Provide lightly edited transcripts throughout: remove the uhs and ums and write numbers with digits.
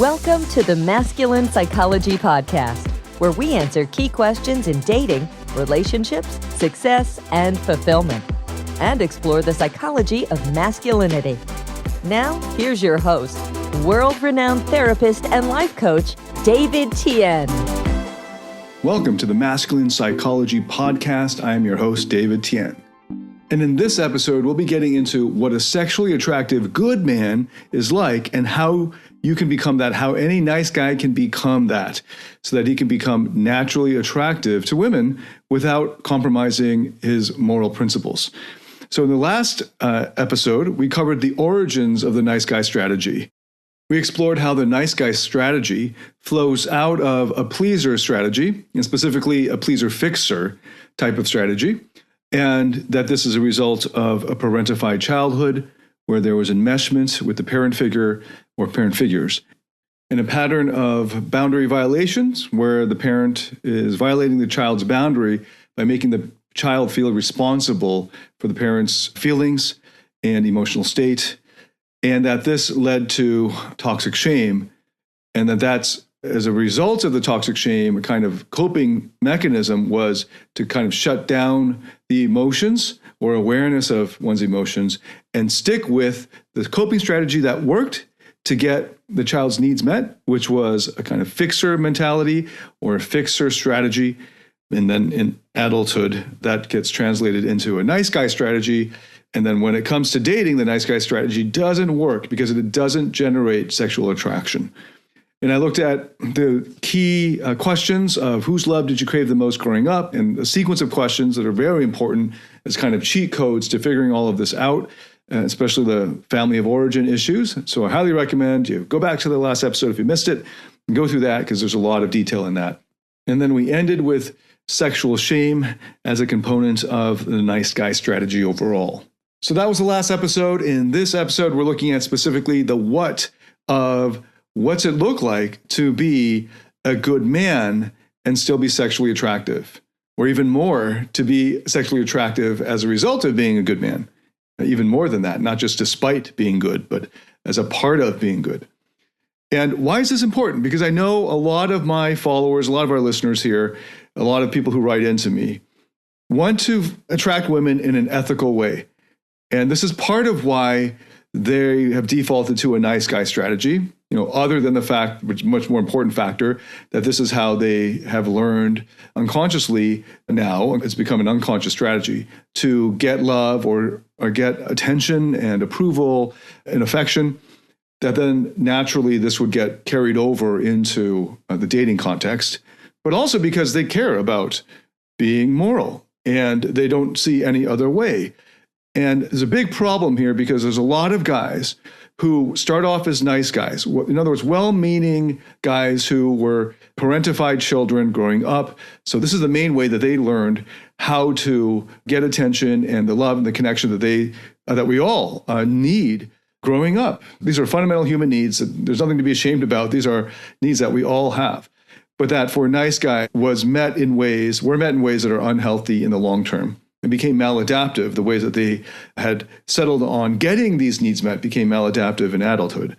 Welcome to the Masculine Psychology Podcast, where we answer key questions in dating, relationships, success, and fulfillment, and explore the psychology of masculinity. Now, here's your host, world-renowned therapist and life coach, David Tian. Welcome to the Masculine Psychology Podcast. I am your host, David Tian. And in this episode, we'll be getting into what a sexually attractive good man is like and how you can become that, how any nice guy can become that, so that he can become naturally attractive to women without compromising his moral principles. So in the last episode, we covered the origins of the nice guy strategy. We explored how the nice guy strategy flows out of a pleaser strategy, and specifically a pleaser-fixer type of strategy, and that this is a result of a parentified childhood where there was enmeshment with the parent figure or parent figures, and a pattern of boundary violations where the parent is violating the child's boundary by making the child feel responsible for the parent's feelings and emotional state, and that this led to toxic shame, and that's as a result of the toxic shame, a kind of coping mechanism was to kind of shut down the emotions or awareness of one's emotions and stick with the coping strategy that worked to get the child's needs met, which was a kind of fixer mentality or a fixer strategy. And then in adulthood, that gets translated into a nice guy strategy. And then when it comes to dating, the nice guy strategy doesn't work because it doesn't generate sexual attraction. And I looked at the key questions of whose love did you crave the most growing up, and a sequence of questions that are very important as kind of cheat codes to figuring all of this out, especially the family of origin issues. So I highly recommend you go back to the last episode if you missed it and go through that because there's a lot of detail in that. And then we ended with sexual shame as a component of the nice guy strategy overall. So that was the last episode. In this episode, we're looking at specifically the what of what's it look like to be a good man and still be sexually attractive, or even more, to be sexually attractive as a result of being a good man, even more than that, not just despite being good, but as a part of being good. And why is this important? Because I know a lot of my followers, a lot of our listeners here, a lot of people who write into me want to attract women in an ethical way. And this is part of why they have defaulted to a nice guy strategy, other than the fact, which is a much more important factor, that this is how they have learned unconsciously now, it's become an unconscious strategy, to get love or get attention and approval and affection, that then naturally this would get carried over into the dating context, but also because they care about being moral and they don't see any other way. And there's a big problem here because there's a lot of guys who start off as nice guys. In other words, well-meaning guys who were parentified children growing up. So this is the main way that they learned how to get attention and the love and the connection that we all need growing up. These are fundamental human needs. There's nothing to be ashamed about. These are needs that we all have. But that for a nice guy were met in ways that are unhealthy in the long term. And became maladaptive. The ways that they had settled on getting these needs met became maladaptive in adulthood.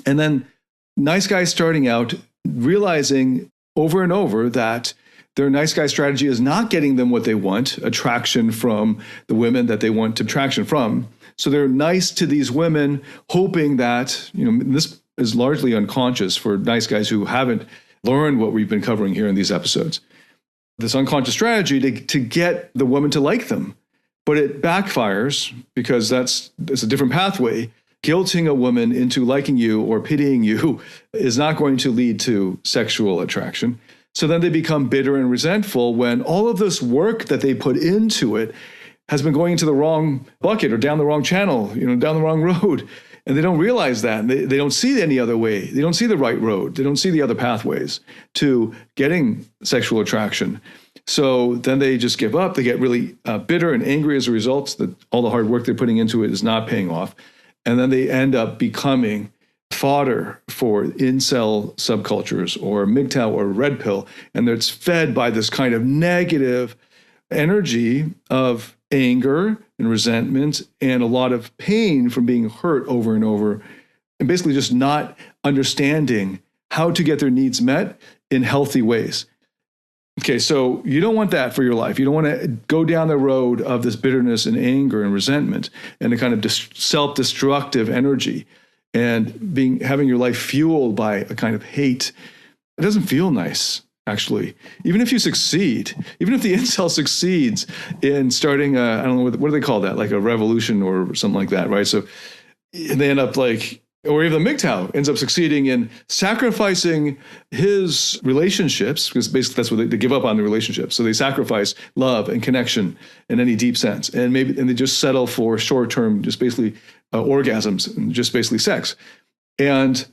And then nice guys starting out realizing over and over that their nice guy strategy is not getting them what they want, attraction from the women that they want attraction from. So they're nice to these women, hoping that, this is largely unconscious for nice guys who haven't learned what we've been covering here in these episodes. This unconscious strategy to get the woman to like them. But it backfires because it's a different pathway. Guilting a woman into liking you or pitying you is not going to lead to sexual attraction. So then they become bitter and resentful when all of this work that they put into it has been going into the wrong bucket or down the wrong channel, down the wrong road. And they don't realize that. They don't see any other way. They don't see the right road. They don't see the other pathways to getting sexual attraction. So then they just give up. They get really bitter and angry as a result that all the hard work they're putting into it is not paying off. And then they end up becoming fodder for incel subcultures or MGTOW or red pill. And it's fed by this kind of negative energy of anger and resentment and a lot of pain from being hurt over and over and basically just not understanding how to get their needs met in healthy ways. Okay, so you don't want that for your life. You don't want to go down the road of this bitterness and anger and resentment and a kind of self-destructive energy and having your life fueled by a kind of hate. It doesn't feel nice, actually. Even if you succeed, even if the incel succeeds in starting I don't know, what do they call that? Like a revolution or something like that, right? So they end up or even the MGTOW ends up succeeding in sacrificing his relationships, because basically that's what they give up on the relationships. So they sacrifice love and connection in any deep sense. And they just settle for short-term, just basically orgasms and just basically sex. And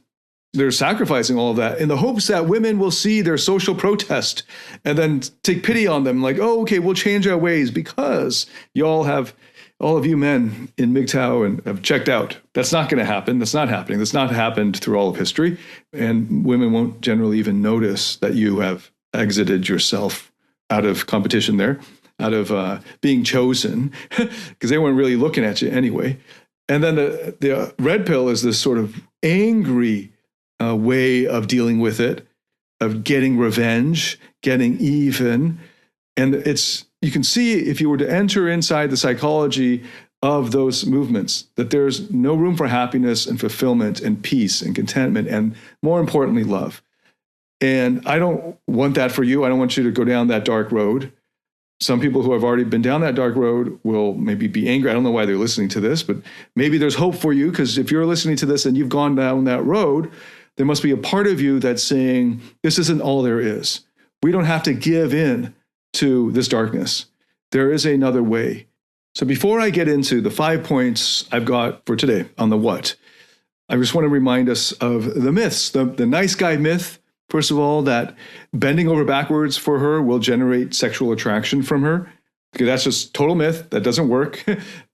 they're sacrificing all of that in the hopes that women will see their social protest and then take pity on them. Like, oh, okay, we'll change our ways because all of you men in MGTOW and have checked out. That's not going to happen. That's not happening. That's not happened through all of history. And women won't generally even notice that you have exited yourself out of competition there, out of being chosen, because they weren't really looking at you anyway. And then the red pill is this sort of angry way of dealing with it, of getting revenge, getting even. And you can see, if you were to enter inside the psychology of those movements, that there's no room for happiness and fulfillment and peace and contentment and, more importantly, love. And I don't want that for you. I don't want you to go down that dark road. Some people who have already been down that dark road will maybe be angry. I don't know why they're listening to this, but maybe there's hope for you, because if you're listening to this and you've gone down that road, there must be a part of you that's saying, this isn't all there is. We don't have to give in to this darkness. There is another way. So before I get into the 5 points I've got for today on the what, I just want to remind us of the myths. The nice guy myth, first of all, that bending over backwards for her will generate sexual attraction from her. Okay, that's just total myth. That doesn't work.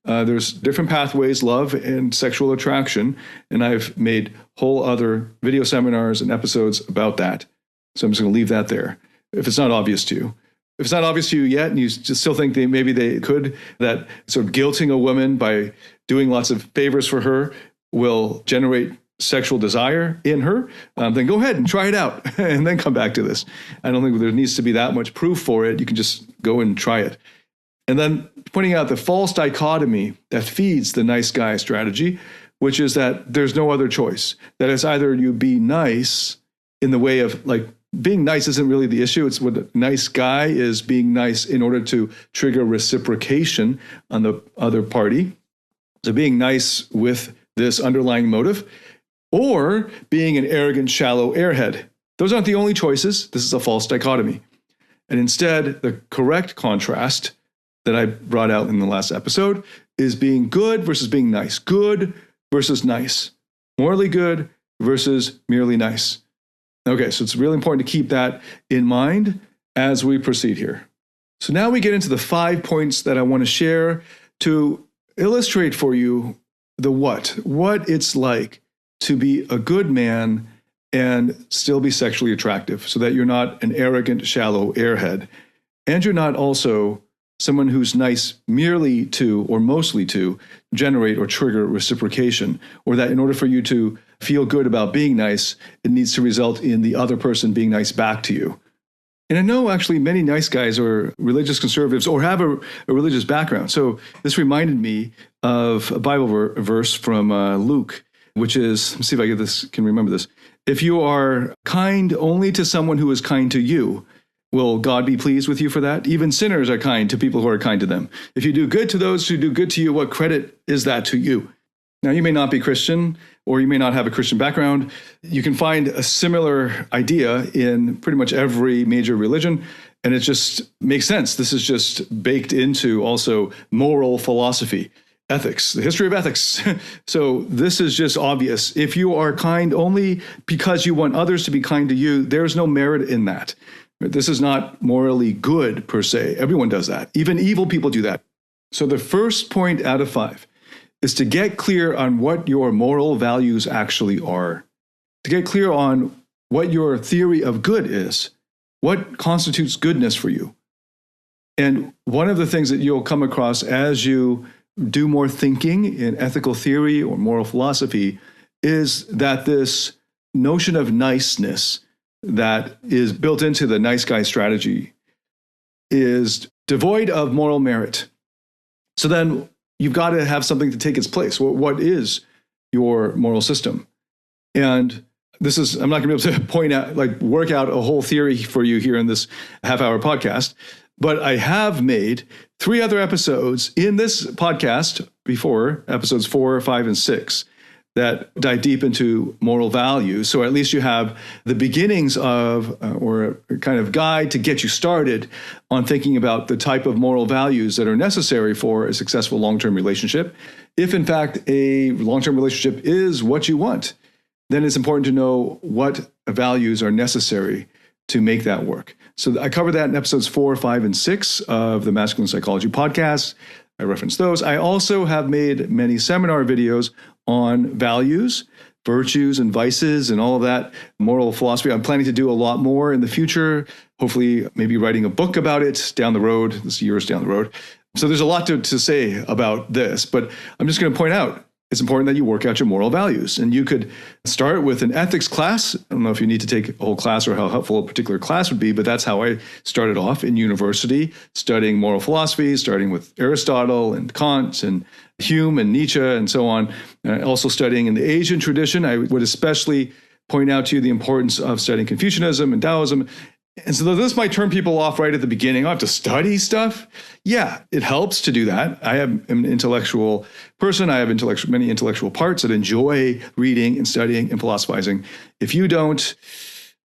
There's different pathways, love and sexual attraction, and I've made whole other video seminars and episodes about that. So I'm just going to leave that there if it's not obvious to you. If it's not obvious to you yet, and you just still think maybe they could, that sort of guilting a woman by doing lots of favors for her will generate sexual desire in her, then go ahead and try it out and then come back to this. I don't think there needs to be that much proof for it. You can just go and try it. And then pointing out the false dichotomy that feeds the nice guy strategy, which is that there's no other choice. That it's either you be nice in the way of being nice isn't really the issue. It's what a nice guy is, being nice in order to trigger reciprocation on the other party. So being nice with this underlying motive, or being an arrogant, shallow airhead. Those aren't the only choices. This is a false dichotomy. And instead, the correct contrast that I brought out in the last episode is being good versus being nice. Good versus nice. Morally good versus merely nice. Okay, so it's really important to keep that in mind as we proceed here. So now we get into the 5 points that I want to share to illustrate for you the what it's like to be a good man and still be sexually attractive, so that you're not an arrogant, shallow airhead, and you're not also someone who's nice merely to, or mostly to, generate or trigger reciprocation, or that in order for you to feel good about being nice, it needs to result in the other person being nice back to you. And I know actually many nice guys are religious conservatives or have a religious background. So this reminded me of a Bible verse from Luke, which is, let's see if I can remember this. If you are kind only to someone who is kind to you, will God be pleased with you for that? Even sinners are kind to people who are kind to them. If you do good to those who do good to you, what credit is that to you? Now, you may not be Christian, or you may not have a Christian background. You can find a similar idea in pretty much every major religion, and it just makes sense. This is just baked into also moral philosophy, ethics, the history of ethics. So this is just obvious. If you are kind only because you want others to be kind to you, there's no merit in that. This is not morally good per se. Everyone does that. Even evil people do that. So the first point out of 5 is to get clear on what your moral values actually are, to get clear on what your theory of good is, what constitutes goodness for you. And one of the things that you'll come across as you do more thinking in ethical theory or moral philosophy is that this notion of niceness that is built into the nice guy strategy is devoid of moral merit. So then you've got to have something to take its place. What is your moral system? And this is, I'm not going to be able to point out, work out a whole theory for you here in this half-hour podcast, but I have made 3 other episodes in this podcast before, episodes 4, 5, and 6, that dive deep into moral values. So at least you have the beginnings of, or a kind of guide to get you started on thinking about the type of moral values that are necessary for a successful long-term relationship. If in fact a long-term relationship is what you want, then it's important to know what values are necessary to make that work. So I cover that in episodes 4, 5, and 6 of the Masculine Psychology podcast. I reference those. I also have made many seminar videos on values, virtues, and vices, and all of that moral philosophy. I'm planning to do a lot more in the future, hopefully maybe writing a book about it down the road, this year's down the road. So there's a lot to say about this, but I'm just going to point out it's important that you work out your moral values. And you could start with an ethics class. I don't know if you need to take a whole class or how helpful a particular class would be, but that's how I started off in university, studying moral philosophy, starting with Aristotle and Kant and Hume and Nietzsche and so on. Also studying in the Asian tradition. I would especially point out to you the importance of studying Confucianism and Taoism. And so this might turn people off right at the beginning. I have to study stuff. Yeah, it helps to do that. I am an intellectual person. I have many intellectual parts that enjoy reading and studying and philosophizing. If you don't,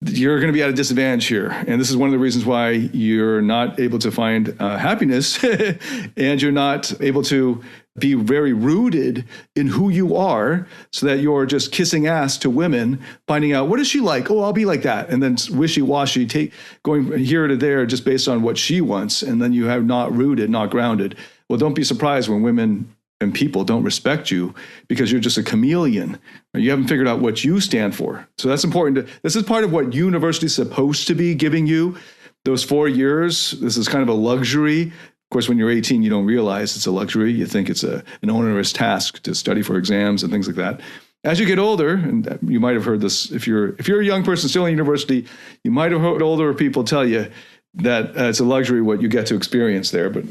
you're going to be at a disadvantage here. And this is one of the reasons why you're not able to find happiness and you're not able to be very rooted in who you are, so that you're just kissing ass to women, finding out, what is she like? Oh, I'll be like that. And then wishy-washy, going here to there just based on what she wants. And then you have not rooted, not grounded. Well, don't be surprised when women and people don't respect you because you're just a chameleon. You haven't figured out what you stand for. So that's important. This is part of what university is supposed to be giving you. Those 4 years, this is kind of a luxury. Of course, when you're 18, you don't realize it's a luxury. You think it's an onerous task to study for exams and things like that. As you get older, and you might have heard this, if you're a young person still in university, you might have heard older people tell you that it's a luxury what you get to experience there, but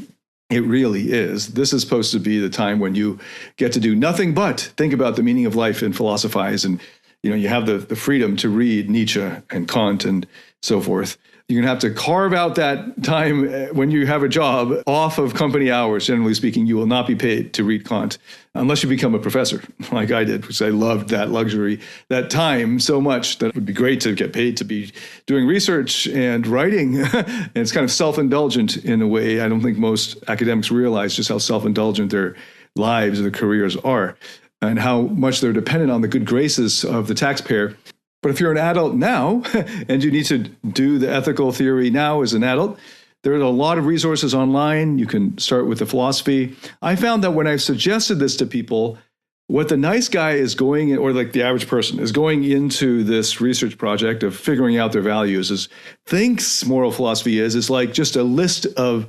it really is. This is supposed to be the time when you get to do nothing but think about the meaning of life and philosophize, and you have the freedom to read Nietzsche and Kant and so forth. You're going to have to carve out that time when you have a job off of company hours. Generally speaking, you will not be paid to read Kant unless you become a professor like I did, because I loved that luxury, that time so much that it would be great to get paid to be doing research and writing. And it's kind of self-indulgent in a way. I don't think most academics realize just how self-indulgent their lives, their careers are, and how much they're dependent on the good graces of the taxpayer. But if you're an adult now and you need to do the ethical theory now as an adult, there are a lot of resources online. You can start with the philosophy. I found that when I've suggested this to people, what the nice guy is going, or like the average person is going into this research project of figuring out their values, thinks moral philosophy is like just a list of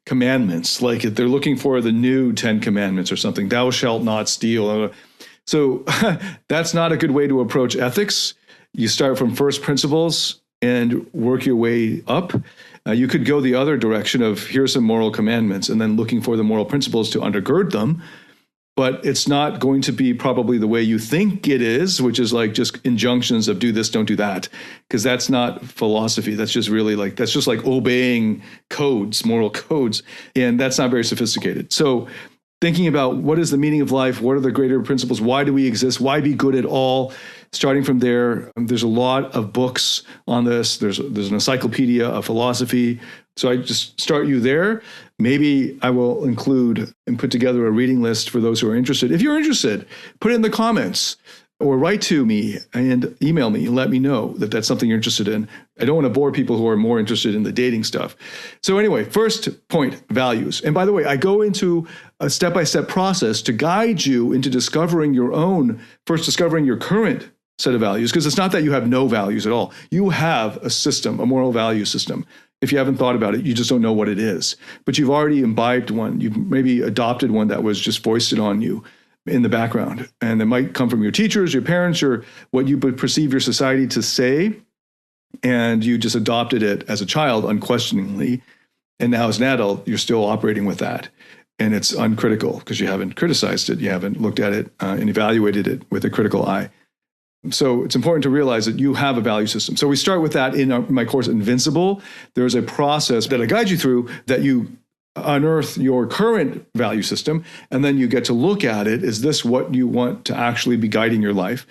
commandments. Like they're looking for the new 10 commandments or something. Thou shalt not steal. So that's not a good way to approach ethics. You start from first principles and work your way up. You could go the other direction of here's some moral commandments and then looking for the moral principles to undergird them. But it's not going to be probably the way you think it is, which is like just injunctions of do this, don't do that, because that's not philosophy. That's just really that's just like obeying codes, moral codes. And that's not very sophisticated. So thinking about what is the meaning of life? What are the greater principles? Why do we exist? Why be good at all? Starting from there, there's a lot of books on this. There's an encyclopedia of philosophy. So I just start you there. Maybe I will include and put together a reading list for those who are interested. If you're interested, put it in the comments or write to me and email me and let me know that that's something you're interested in. I don't want to bore people who are more interested in the dating stuff. So anyway, first point, values. And by the way, I go into a step-by-step process to guide you into discovering your current set of values, because it's not that you have no values at all. You have a system, a moral value system. If you haven't thought about it, you just don't know what it is. But you've already imbibed one. You've maybe adopted one that was just foisted on you in the background. And it might come from your teachers, your parents, or what you perceive your society to say. And you just adopted it as a child unquestioningly. And now as an adult, you're still operating with that. And it's uncritical because you haven't criticized it. You haven't looked at it and evaluated it with a critical eye. So it's important to realize that you have a value system. So we start with that in my course, Invincible. There's a process that I guide you through that you unearth your current value system, and then you get to look at it. Is this what you want to actually be guiding your life?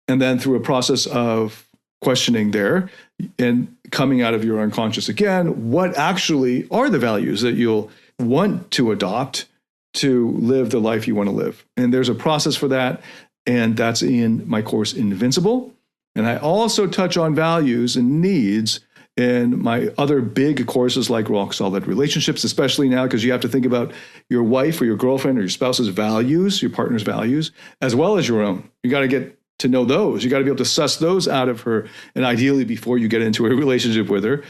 And then through a process of questioning there and coming out of your unconscious again, what actually are the values that you'll want to adopt to live the life you want to live? And there's a process for that, and that's in my course, Invincible. And I also touch on values and needs in my other big courses like Rock Solid Relationships, especially now because you have to think about your wife or your girlfriend or your spouse's values, your partner's values, as well as your own. You got to get to know those. You got to be able to suss those out of her, and ideally before you get into a relationship with her,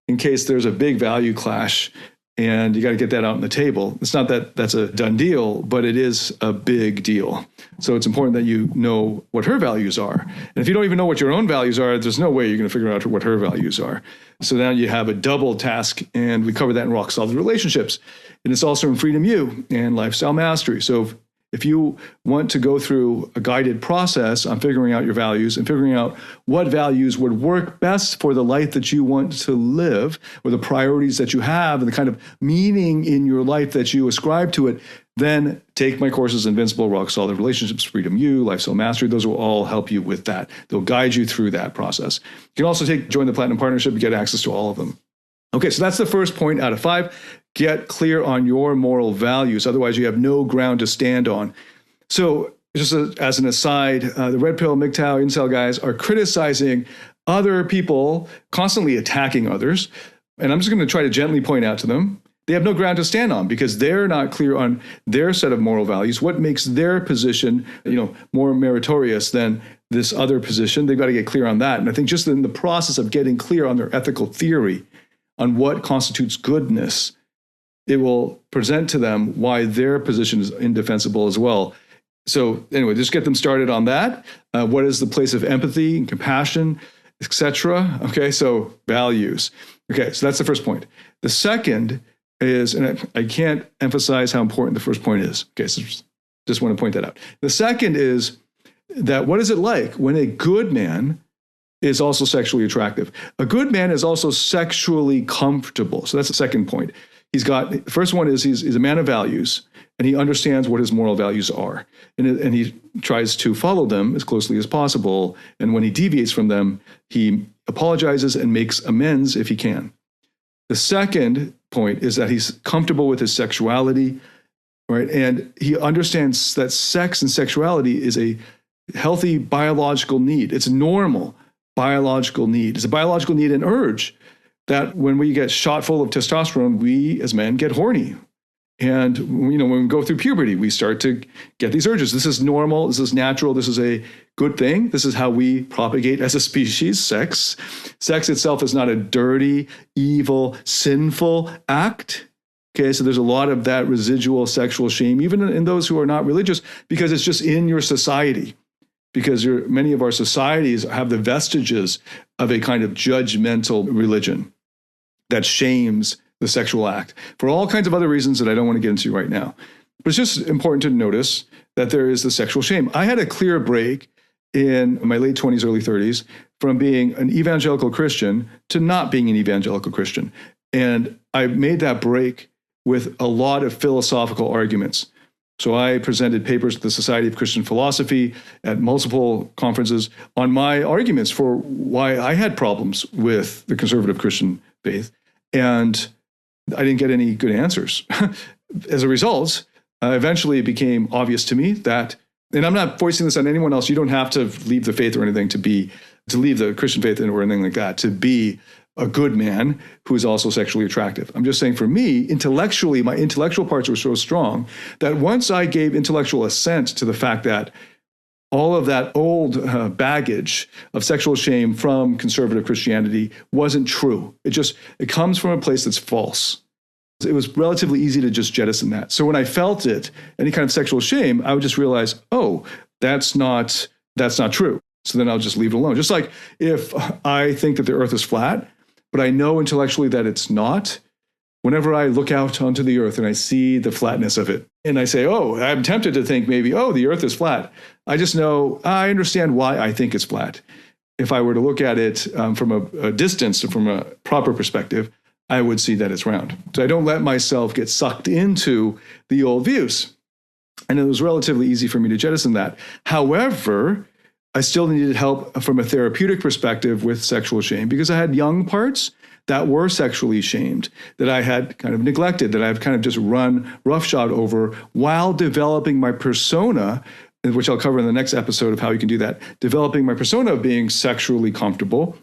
in case there's a big value clash, and you got to get that out on the table. It's not that that's a done deal, but it is a big deal. So it's important that you know what her values are. And if you don't even know what your own values are, there's no way you're going to figure out what her values are. So now you have a double task, and we cover that in Rock Solid Relationships. And it's also in Freedom U and Lifestyle Mastery. So if you want to go through a guided process on figuring out your values and figuring out what values would work best for the life that you want to live, or the priorities that you have and the kind of meaning in your life that you ascribe to it, then take my courses, Invincible, Rock Solid Relationships, Freedom U, Lifestyle Mastery. Those will all help you with that. They'll guide you through that process. You can also join the Platinum Partnership and get access to all of them. Okay, so that's the first point out of 5. Get clear on your moral values. Otherwise, you have no ground to stand on. So just as an aside, the Red Pill, MGTOW, Incel guys are criticizing other people, constantly attacking others. And I'm just going to try to gently point out to them, they have no ground to stand on because they're not clear on their set of moral values. What makes their position, more meritorious than this other position? They've got to get clear on that. And I think just in the process of getting clear on their ethical theory, on what constitutes goodness, it will present to them why their position is indefensible as well. So anyway, just get them started on that. What is the place of empathy and compassion, etc.? Okay, so values. Okay, so that's the first point. The second is, and I can't emphasize how important the first point is. Okay, so just want to point that out. The second is that what is it like when a good man is also sexually attractive? A good man is also sexually comfortable. So that's the second point. The first one is he's a man of values, and he understands what his moral values are. And he tries to follow them as closely as possible. And when he deviates from them, he apologizes and makes amends if he can. The second point is that he's comfortable with his sexuality, right? And he understands that sex and sexuality is a healthy biological need. It's a normal biological need. It's a biological need and urge that when we get shot full of testosterone, we as men get horny. And, when we go through puberty, we start to get these urges. This is normal. This is natural. This is a good thing. This is how we propagate as a species, sex. Sex itself is not a dirty, evil, sinful act. Okay, so there's a lot of that residual sexual shame, even in those who are not religious, because it's just in your society. Because many of our societies have the vestiges of a kind of judgmental religion that shames the sexual act for all kinds of other reasons that I don't want to get into right now. But it's just important to notice that there is the sexual shame. I had a clear break in my late 20s, early 30s from being an evangelical Christian to not being an evangelical Christian. And I made that break with a lot of philosophical arguments. So I presented papers at the Society of Christian Philosophy at multiple conferences on my arguments for why I had problems with the conservative Christian faith. And I didn't get any good answers. As a result, eventually it became obvious to me that, and I'm not foisting this on anyone else, you don't have to leave the faith or anything to leave the Christian faith or anything like that, to be a good man who is also sexually attractive. I'm just saying for me, intellectually, my intellectual parts were so strong that once I gave intellectual assent to the fact that all of that old baggage of sexual shame from conservative Christianity wasn't true. It comes from a place that's false. It was relatively easy to just jettison that. So when I felt it, any kind of sexual shame, I would just realize, oh, that's not true. So then I'll just leave it alone. Just like if I think that the earth is flat, but I know intellectually that it's not, whenever I look out onto the earth and I see the flatness of it, and I say, oh, I'm tempted to think maybe, oh, the earth is flat. I just know, I understand why I think it's flat. If I were to look at it from a distance, from a proper perspective, I would see that it's round. So I don't let myself get sucked into the old views. And it was relatively easy for me to jettison that. However, I still needed help from a therapeutic perspective with sexual shame because I had young parts that were sexually shamed, that I had kind of neglected, that I've kind of just run roughshod over while developing my persona, which I'll cover in the next episode of how you can do that, developing my persona of being sexually comfortable,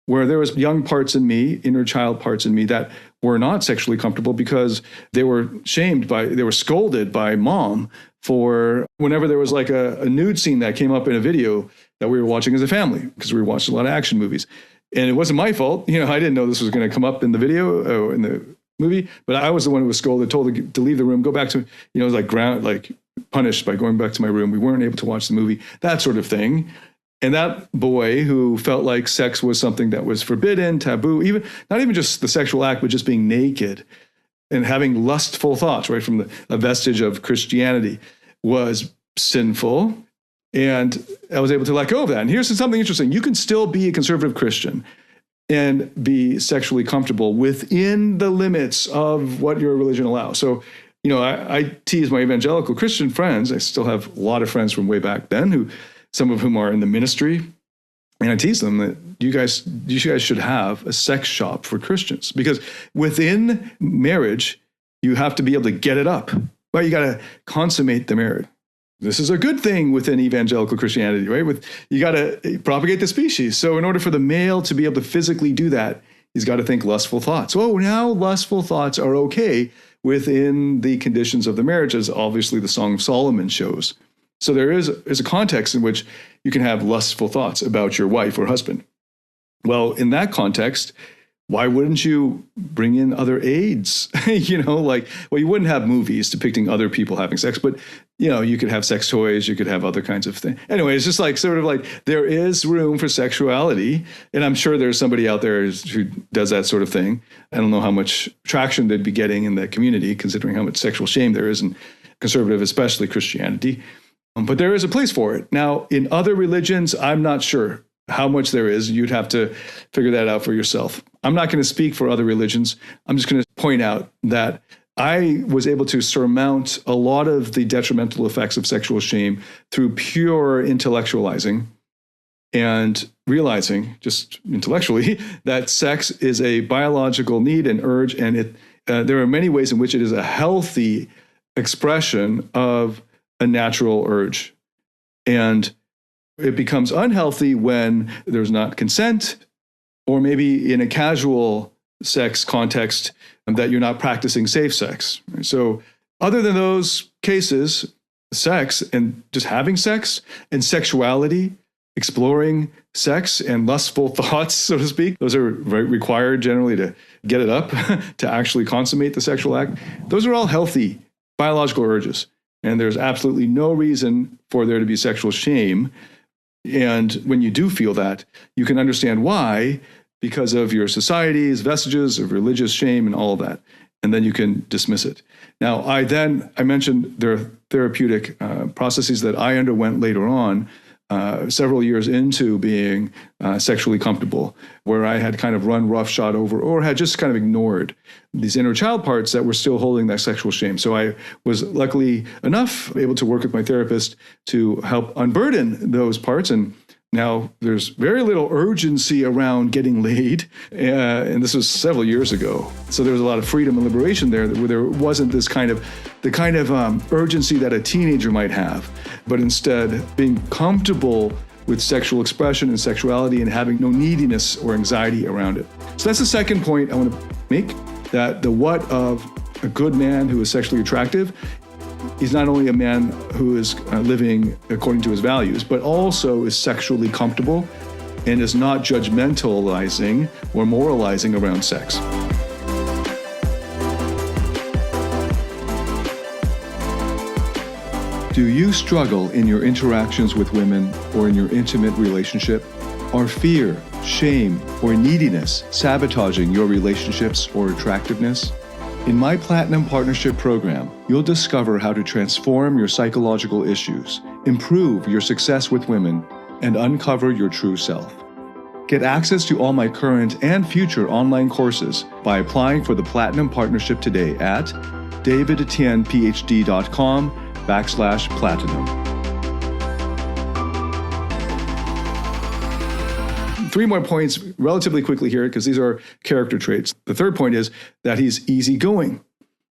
where there was young parts in me, inner child parts in me that were not sexually comfortable because they were they were scolded by mom for whenever there was like a nude scene that came up in a video that we were watching as a family, because we were watching a lot of action movies. And it wasn't my fault. I didn't know this was going to come up in the video or in the movie, but I was the one who was scolded, told to leave the room, go back to, it was like punished by going back to my room. We weren't able to watch the movie, that sort of thing. And that boy who felt like sex was something that was forbidden, taboo, not even just the sexual act, but just being naked and having lustful thoughts, right, from a vestige of Christianity, was sinful. And I was able to let go of that. And here's something interesting. You can still be a conservative Christian and be sexually comfortable within the limits of what your religion allows. So, I tease my evangelical Christian friends. I still have a lot of friends from way back then, some of whom are in the ministry. And I tease them that you guys should have a sex shop for Christians, because within marriage, you have to be able to get it up. Right? You got to consummate the marriage. This is a good thing within evangelical Christianity, right? You got to propagate the species. So in order for the male to be able to physically do that, he's got to think lustful thoughts. Oh, now lustful thoughts are okay within the conditions of the marriage, as obviously the Song of Solomon shows. So there's a context in which you can have lustful thoughts about your wife or husband. Well, in that context, why wouldn't you bring in other aids? You wouldn't have movies depicting other people having sex, but you could have sex toys, you could have other kinds of things. Anyway, it's just there is room for sexuality, and I'm sure there's somebody out there who does that sort of thing. I don't know how much traction they'd be getting in the community, considering how much sexual shame there is in conservative, especially Christianity. But there is a place for it. Now, in other religions, I'm not sure how much there is. You'd have to figure that out for yourself. I'm not going to speak for other religions. I'm just going to point out that I was able to surmount a lot of the detrimental effects of sexual shame through pure intellectualizing and realizing, just intellectually, that sex is a biological need and urge, and there are many ways in which it is a healthy expression of a natural urge. And it becomes unhealthy when there's not consent, or maybe in a casual sex context that you're not practicing safe sex. So other than those cases, sex and just having sex and sexuality, exploring sex and lustful thoughts, so to speak, those are required generally to get it up, to actually consummate the sexual act. Those are all healthy biological urges. And there's absolutely no reason for there to be sexual shame. And when you do feel that, you can understand why, because of your society's vestiges of religious shame and all of that. And then you can dismiss it. Now, I mentioned there are therapeutic processes that I underwent later on, several years into being sexually comfortable, where I had kind of run roughshod over, or had just kind of ignored these inner child parts that were still holding that sexual shame. So I was luckily enough able to work with my therapist to help unburden those parts. And now there's very little urgency around getting laid. And this was several years ago. So there was a lot of freedom and liberation there, where there wasn't the kind of urgency that a teenager might have, but instead being comfortable with sexual expression and sexuality and having no neediness or anxiety around it. So that's the second point I want to make, that the what of a good man who is sexually attractive, he's not only a man who is living according to his values, but also is sexually comfortable and is not judgmentalizing or moralizing around sex. Do you struggle in your interactions with women or in your intimate relationship? Are fear, shame, or neediness sabotaging your relationships or attractiveness? In my Platinum Partnership program, you'll discover how to transform your psychological issues, improve your success with women, and uncover your true self. Get access to all my current and future online courses by applying for the Platinum Partnership today at davidtianphd.com/platinum. 3 more points relatively quickly here because these are character traits. The third point is that he's easygoing,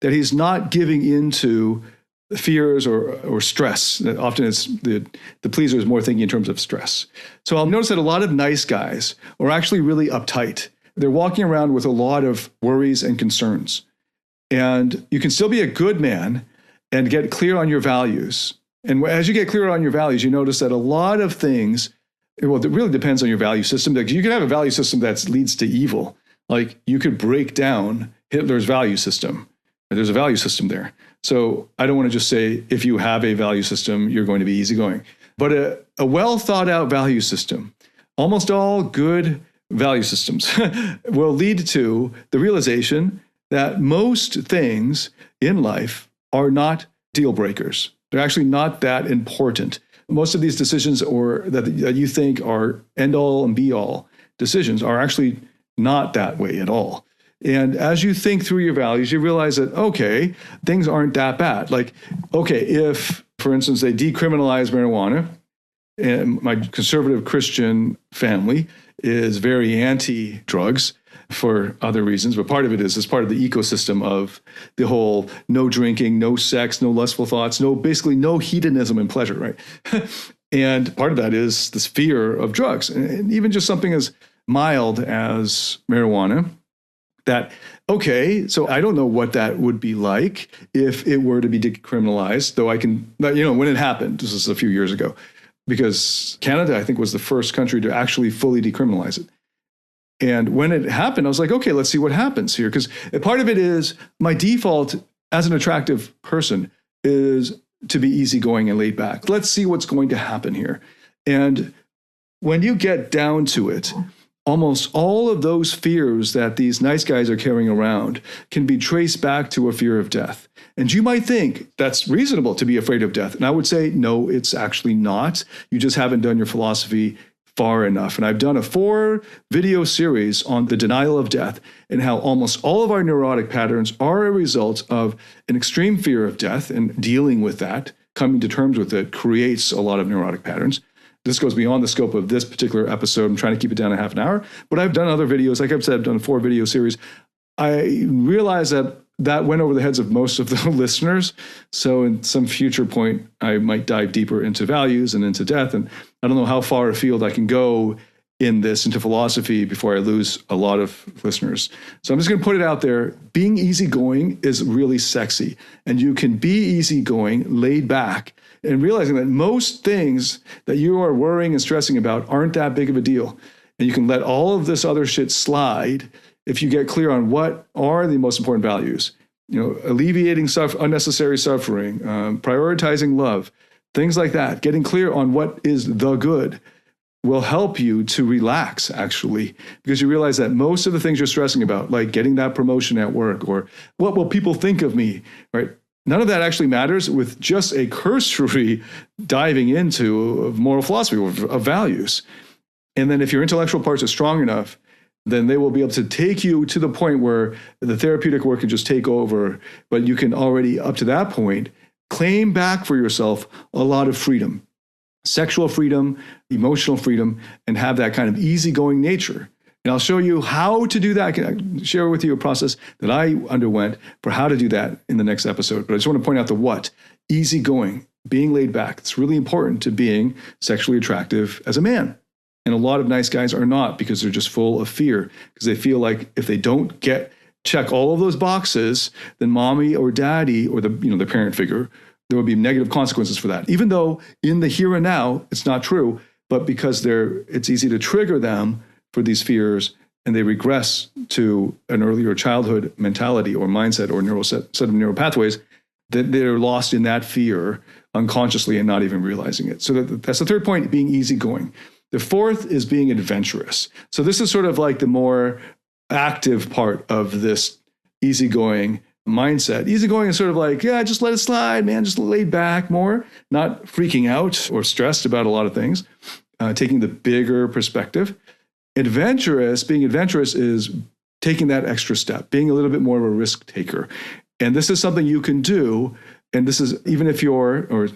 that he's not giving into fears or stress. That often it's the pleaser is more thinking in terms of stress. So I'll notice that a lot of nice guys are actually really uptight. They're walking around with a lot of worries and concerns. And you can still be a good man and get clear on your values. And as you get clear on your values, you notice that a lot of things, well, it really depends on your value system. Like you can have a value system that leads to evil. Like you could break down Hitler's value system. There's a value system there. So I don't want to just say, if you have a value system, you're going to be easygoing. But a well thought out value system, almost all good value systems will lead to the realization that most things in life are not deal breakers. They're actually not that important. Most of these decisions or that you think are end all and be all decisions are actually not that way at all. And as you think through your values, you realize that, okay, things aren't that bad. Like, okay, if, for instance, they decriminalize marijuana, and my conservative Christian family is very anti-drugs for other reasons, but part of it is as part of the ecosystem of the whole no drinking, no sex, no lustful thoughts, basically no hedonism and pleasure, right? And part of that is this fear of drugs. And even just something as mild as marijuana, that, okay, so I don't know what that would be like if it were to be decriminalized, though I can, when it happened, this was a few years ago, because Canada, I think, was the first country to actually fully decriminalize it. And when it happened, I was like, okay, let's see what happens here. Because part of it is my default as an attractive person is to be easygoing and laid back. Let's see what's going to happen here. And when you get down to it, almost all of those fears that these nice guys are carrying around can be traced back to a fear of death. And you might think that's reasonable to be afraid of death. And I would say, no, it's actually not. You just haven't done your philosophy far enough. And I've done a 4-video series on the denial of death and how almost all of our neurotic patterns are a result of an extreme fear of death, and dealing with that, coming to terms with it, creates a lot of neurotic patterns. This goes beyond the scope of this particular episode. I'm trying to keep it down to half an hour, but I've done other videos. Like I've said, I've done a 4-video series. I realize that went over the heads of most of the listeners. So in some future point, I might dive deeper into values and into death. And I don't know how far afield I can go in this into philosophy before I lose a lot of listeners. So I'm just going to put it out there. Being easygoing is really sexy. And you can be easygoing, laid back, and realizing that most things that you are worrying and stressing about aren't that big of a deal. And you can let all of this other shit slide if you get clear on what are the most important values. Alleviating unnecessary suffering, prioritizing love, things like that. Getting clear on what is the good will help you to relax, actually, because you realize that most of the things you're stressing about, like getting that promotion at work or what will people think of me, right? None of that actually matters with just a cursory diving into moral philosophy of values. And then if your intellectual parts are strong enough, then they will be able to take you to the point where the therapeutic work can just take over, but you can already, up to that point, claim back for yourself a lot of freedom, sexual freedom, emotional freedom, and have that kind of easygoing nature. And I'll show you how to do that. I can share with you a process that I underwent for how to do that in the next episode. But I just want to point out the what. Easygoing, being laid back. It's really important to being sexually attractive as a man. And a lot of nice guys are not, because they're just full of fear, because they feel like if they don't check all of those boxes, then mommy or daddy or the parent figure, there will be negative consequences for that. Even though in the here and now, it's not true, but because it's easy to trigger them for these fears, and they regress to an earlier childhood mentality or mindset or set of neural pathways, that they're lost in that fear unconsciously and not even realizing it. So that's the third point, being easygoing. The fourth is being adventurous. So this is sort of like the more active part of this easygoing mindset. Easygoing is sort of like, yeah, just let it slide, man, just laid back more, not freaking out or stressed about a lot of things, taking the bigger perspective. Being adventurous is taking that extra step, being a little bit more of a risk taker. And this is something you can do. And this is even if you're, or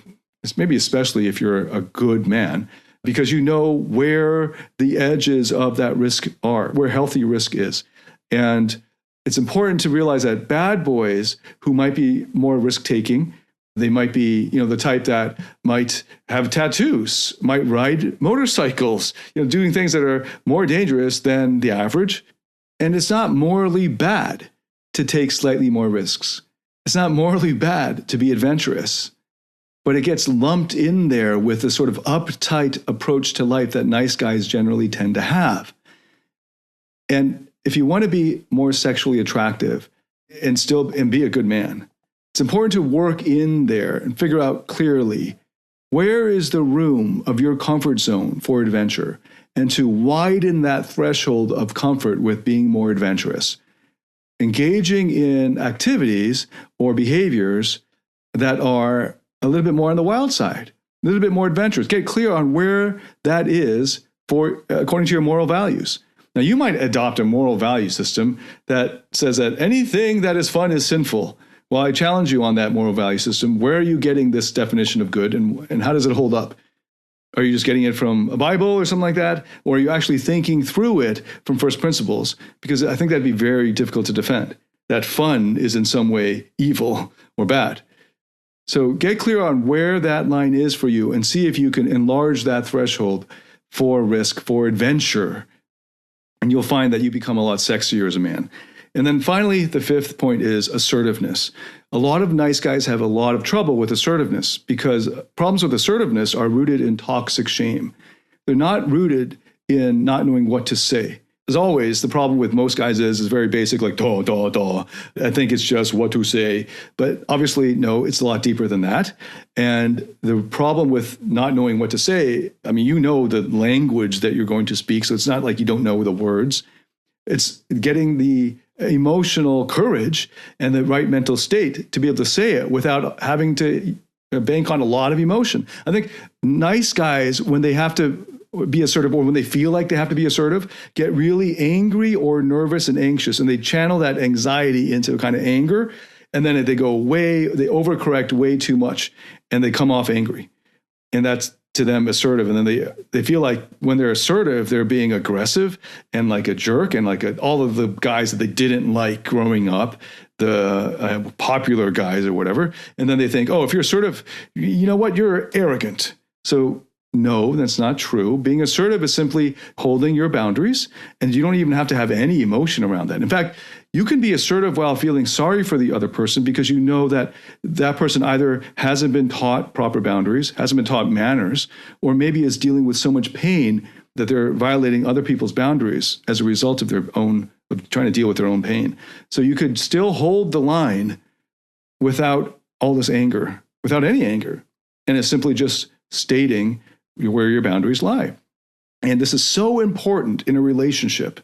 maybe especially if you're a good man, because you know where the edges of that risk are, where healthy risk is. And it's important to realize that bad boys who might be more risk-taking, they might be, the type that might have tattoos, might ride motorcycles, doing things that are more dangerous than the average. And it's not morally bad to take slightly more risks. It's not morally bad to be adventurous. But it gets lumped in there with the sort of uptight approach to life that nice guys generally tend to have. And if you want to be more sexually attractive and be a good man, it's important to work in there and figure out clearly where is the room of your comfort zone for adventure, and to widen that threshold of comfort with being more adventurous. Engaging in activities or behaviors that are a little bit more on the wild side, a little bit more adventurous. Get clear on where that is according to your moral values. Now, you might adopt a moral value system that says that anything that is fun is sinful. Well, I challenge you on that moral value system. Where are you getting this definition of good, and how does it hold up? Are you just getting it from a Bible or something like that? Or are you actually thinking through it from first principles? Because I think that'd be very difficult to defend, that fun is in some way evil or bad. So get clear on where that line is for you and see if you can enlarge that threshold for risk, for adventure. And you'll find that you become a lot sexier as a man. And then finally, the fifth point is assertiveness. A lot of nice guys have a lot of trouble with assertiveness because problems with assertiveness are rooted in toxic shame. They're not rooted in not knowing what to say. As always, the problem with most guys is very basic, like, duh, duh, duh. I think it's just what to say. But obviously, no, it's a lot deeper than that. And the problem with not knowing what to say, I mean, you know the language that you're going to speak, so it's not like you don't know the words. It's getting the emotional courage and the right mental state to be able to say it without having to bank on a lot of emotion. I think nice guys, when they have to be assertive, or when they feel like they have to be assertive, get really angry or nervous and anxious, and they channel that anxiety into kind of anger, and then they overcorrect way too much, and they come off angry. And that's to them assertive. And then they feel like when they're assertive, they're being aggressive and like a jerk, and like all of the guys that they didn't like growing up, the popular guys or whatever. And then they think, oh, if you're assertive, you know what, you're arrogant. So no, that's not true. Being assertive is simply holding your boundaries, and you don't even have to have any emotion around that. In fact, you can be assertive while feeling sorry for the other person because you know that that person either hasn't been taught proper boundaries, hasn't been taught manners, or maybe is dealing with so much pain that they're violating other people's boundaries as a result of of trying to deal with their own pain. So you could still hold the line without all this anger, without any anger. And it's simply just stating where your boundaries lie. And this is so important in a relationship.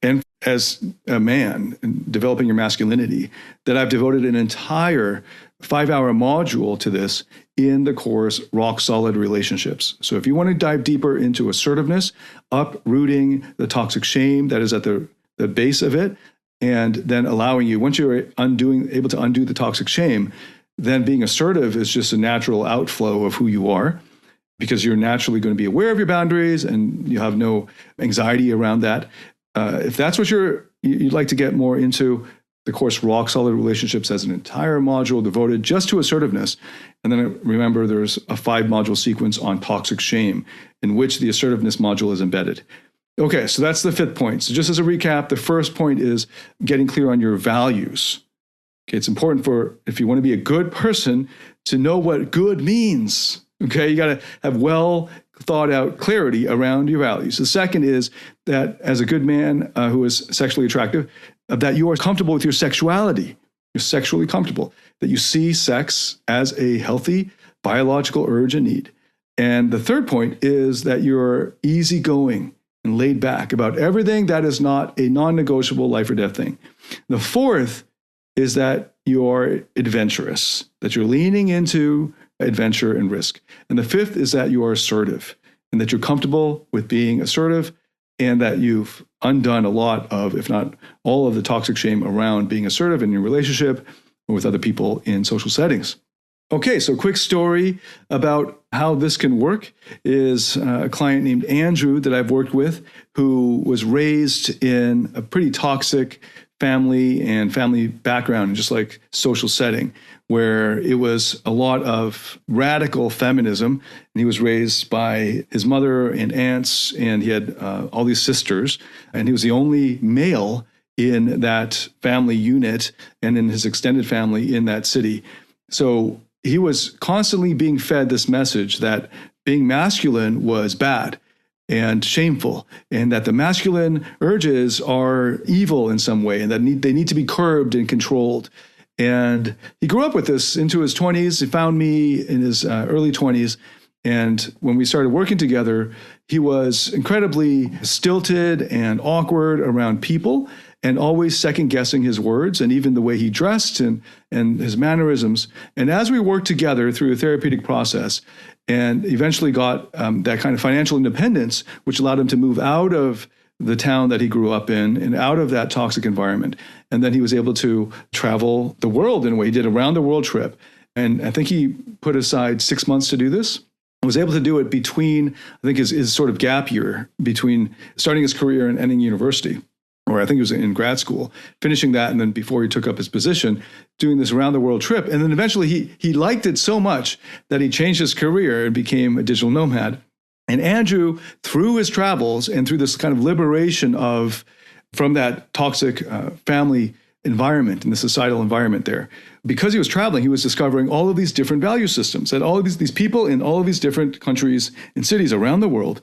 And as a man, developing your masculinity, that I've devoted an entire 5-hour module to this in the course Rock Solid Relationships. So if you want to dive deeper into assertiveness, uprooting the toxic shame that is at the base of it, and then allowing you, once you're able to undo the toxic shame, then being assertive is just a natural outflow of who you are, because you're naturally going to be aware of your boundaries and you have no anxiety around that. If that's what you'd like to get more into, the course Rock Solid Relationships has an entire module devoted just to assertiveness. And then remember, there's a 5-module sequence on toxic shame in which the assertiveness module is embedded. Okay, so that's the fifth point. So just as a recap, the first point is getting clear on your values. Okay, it's important if you want to be a good person, to know what good means. Okay, you got to have well thought out clarity around your values. The second is that as a good man who is sexually attractive, that you are comfortable with your sexuality. You're sexually comfortable, that you see sex as a healthy biological urge and need. And the third point is that you're easygoing and laid back about everything that is not a non-negotiable life or death thing. The fourth is that you're adventurous, that you're leaning into adventure and risk. And the fifth is that you are assertive and that you're comfortable with being assertive and that you've undone a lot of, if not all of the toxic shame around being assertive in your relationship or with other people in social settings. Okay, so quick story about how this can work is a client named Andrew that I've worked with who was raised in a pretty toxic family and family background, just like social setting, where it was a lot of radical feminism. And he was raised by his mother and aunts, and he had all these sisters, and he was the only male in that family unit and in his extended family in that city. So he was constantly being fed this message that being masculine was bad and shameful, and that the masculine urges are evil in some way, and that they need to be curbed and controlled. And he grew up with this into his 20s. He found me in his early 20s. And when we started working together, he was incredibly stilted and awkward around people and always second guessing his words and even the way he dressed and his mannerisms. And as we worked together through a therapeutic process and eventually got that kind of financial independence, which allowed him to move out of the town that he grew up in and out of that toxic environment. And then he was able to travel the world in a way. He did a round the world trip. And I think he put aside 6 months to do this. I was able to do it between, I think, his sort of gap year between starting his career and ending university, or I think he was in grad school, finishing that, and then before he took up his position, doing this around the world trip. And then eventually he liked it so much that he changed his career and became a digital nomad. And Andrew, through his travels and through this kind of liberation from that toxic family environment and the societal environment there, because he was traveling, he was discovering all of these different value systems, that all of these people in all of these different countries and cities around the world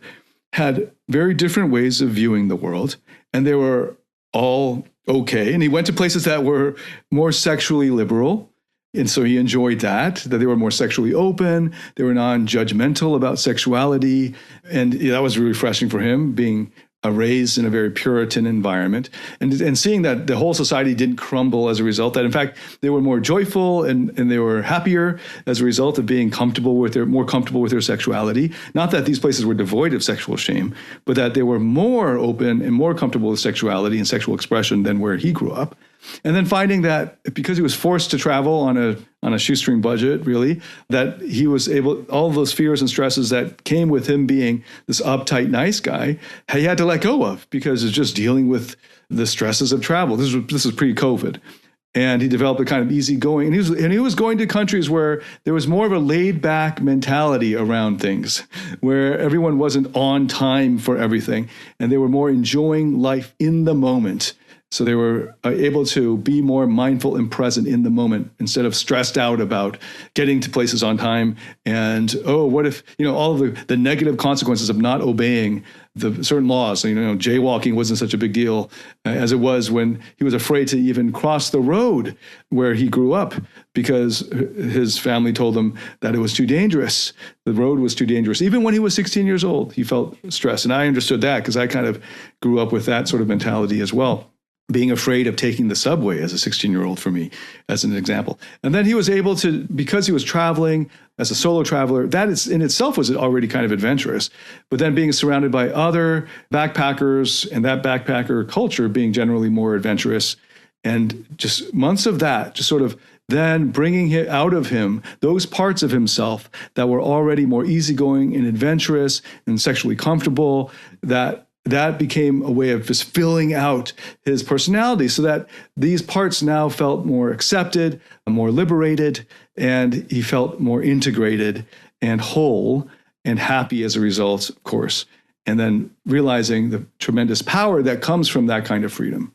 had very different ways of viewing the world, and they were all okay. And he went to places that were more sexually liberal, and so he enjoyed that they were more sexually open, they were non-judgmental about sexuality, and that was really refreshing for him, being raised in a very Puritan environment, and seeing that the whole society didn't crumble as a result, that in fact they were more joyful and they were happier as a result of being more comfortable with their sexuality. Not that these places were devoid of sexual shame, but that they were more open and more comfortable with sexuality and sexual expression than where he grew up. And then finding that because he was forced to travel on a shoestring budget, really, that he was able, all of those fears and stresses that came with him being this uptight, nice guy, he had to let go of because it's just dealing with the stresses of travel. This is pre-COVID. And he developed a kind of easygoing, and he was going to countries where there was more of a laid back mentality around things, where everyone wasn't on time for everything, and they were more enjoying life in the moment. So they were able to be more mindful and present in the moment instead of stressed out about getting to places on time and, what if, all of the negative consequences of not obeying the certain laws. So, jaywalking wasn't such a big deal as it was when he was afraid to even cross the road where he grew up because his family told him that it was too dangerous. The road was too dangerous. Even when he was 16 years old, he felt stressed. And I understood that because I kind of grew up with that sort of mentality as well. Being afraid of taking the subway as a 16-year-old for me, as an example. And then he was able to, because he was traveling as a solo traveler, that is in itself was already kind of adventurous. But then being surrounded by other backpackers and that backpacker culture being generally more adventurous, and just months of that, just sort of then bringing out of him those parts of himself that were already more easygoing and adventurous and sexually comfortable, that became a way of just filling out his personality so that these parts now felt more accepted, more liberated, and he felt more integrated and whole and happy as a result, of course. And then realizing the tremendous power that comes from that kind of freedom.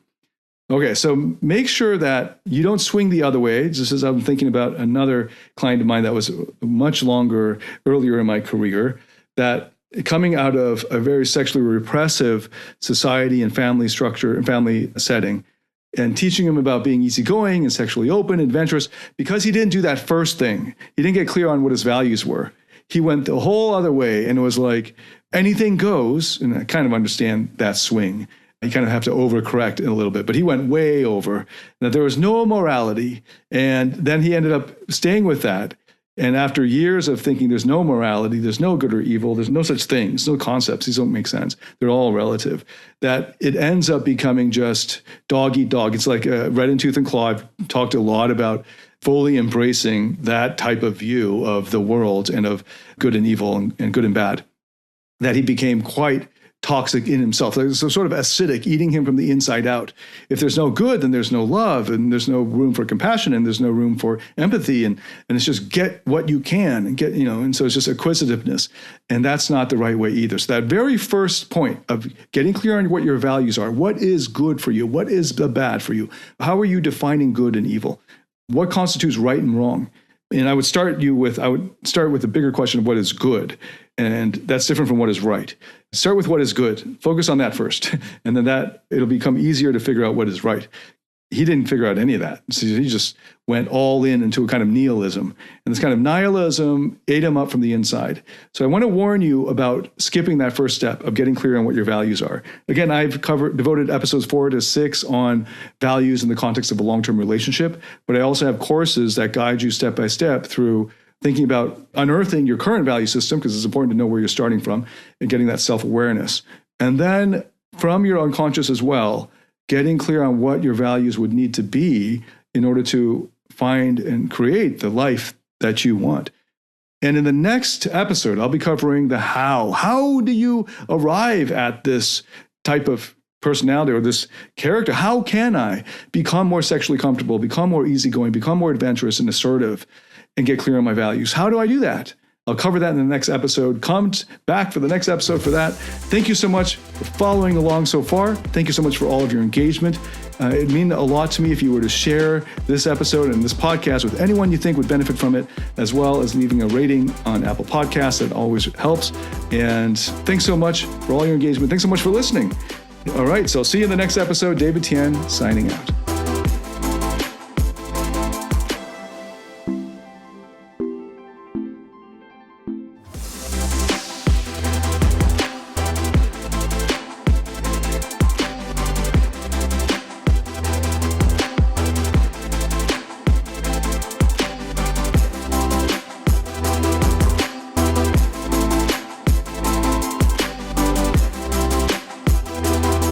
Okay, so make sure that you don't swing the other way. Just as I'm thinking about another client of mine that was much earlier in my career, that coming out of a very sexually repressive society and family structure and family setting, and teaching him about being easygoing and sexually open, adventurous, because he didn't do that first thing. He didn't get clear on what his values were. He went the whole other way and it was like anything goes. And I kind of understand that swing. You kind of have to overcorrect it a little bit, but he went way over. That there was no morality. And then he ended up staying with that. And after years of thinking there's no morality, there's no good or evil, there's no such things, no concepts, these don't make sense, they're all relative, that it ends up becoming just dog eat dog. It's like red in tooth and claw. I've talked a lot about fully embracing that type of view of the world and of good and evil and good and bad, that he became quite toxic in himself. So sort of acidic, eating him from the inside out. If there's no good, then there's no love, and there's no room for compassion, and there's no room for empathy, and it's just get what you can and get, and so it's just acquisitiveness. And that's not the right way either. So that very first point of getting clear on what your values are, what is good for you, what is the bad for you, how are you defining good and evil, what constitutes right and wrong? And I would start with the bigger question of what is good. And that's different from what is right. Start with what is good. Focus on that first. And then it'll become easier to figure out what is right. He didn't figure out any of that. So he just went all into a kind of nihilism. And this kind of nihilism ate him up from the inside. So I want to warn you about skipping that first step of getting clear on what your values are. Again, I've devoted episodes 4 to 6 on values in the context of a long-term relationship. But I also have courses that guide you step by step through thinking about unearthing your current value system, because it's important to know where you're starting from, and getting that self-awareness. And then from your unconscious as well, getting clear on what your values would need to be in order to find and create the life that you want. And in the next episode, I'll be covering the how. How do you arrive at this type of personality or this character? How can I become more sexually comfortable, become more easygoing, become more adventurous and assertive, and get clear on my values? How do I do that? I'll cover that in the next episode. Come back for the next episode for that. Thank you so much for following along so far. Thank you so much for all of your engagement. It'd mean a lot to me if you were to share this episode and this podcast with anyone you think would benefit from it, as well as leaving a rating on Apple Podcasts. That always helps. And thanks so much for all your engagement. Thanks so much for listening. All right, so I'll see you in the next episode. David Tian signing out.